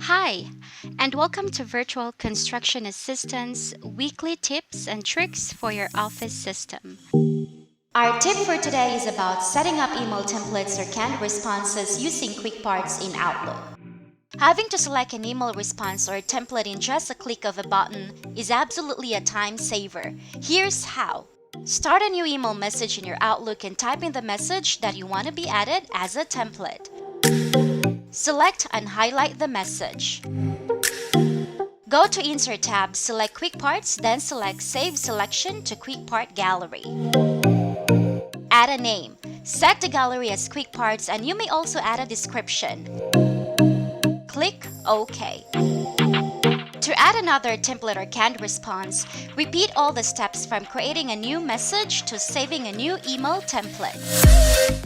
Hi, and welcome to Virtual Construction Assistant's weekly tips and tricks for your office system. Our tip for today is about setting up email templates or canned responses using quick parts in Outlook. Having to select an email response or template in just a click of a button is absolutely a time saver. Here's how. Start a new email message in your Outlook and type in the message that you want to be added as a template. Select and highlight the message. Go to Insert tab, select Quick Parts, then select Save Selection to Quick Part Gallery. Add a name. Set the gallery as Quick Parts and you may also add a description. Click OK. To add another template or canned response, repeat all the steps from creating a new message to saving a new email template.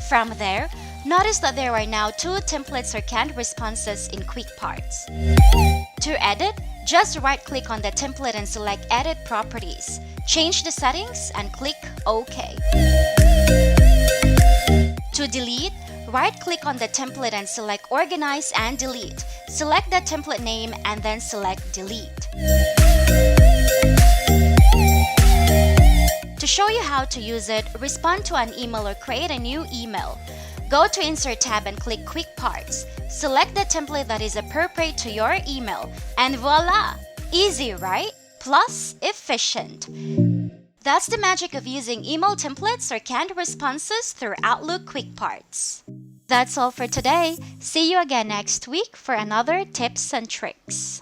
From there, notice that there are now two templates or canned responses in Quick Parts. To edit, just right-click on the template and select Edit Properties. Change the settings and click OK. To delete, right-click on the template and select Organize and Delete. Select the template name and then select Delete. To show you how to use it, respond to an email or create a new email. Go to Insert tab and click Quick Parts. Select the template that is appropriate to your email. And voila! Easy, right? Plus, efficient. That's the magic of using email templates or canned responses through Outlook Quick Parts. That's all for today. See you again next week for another tips and tricks.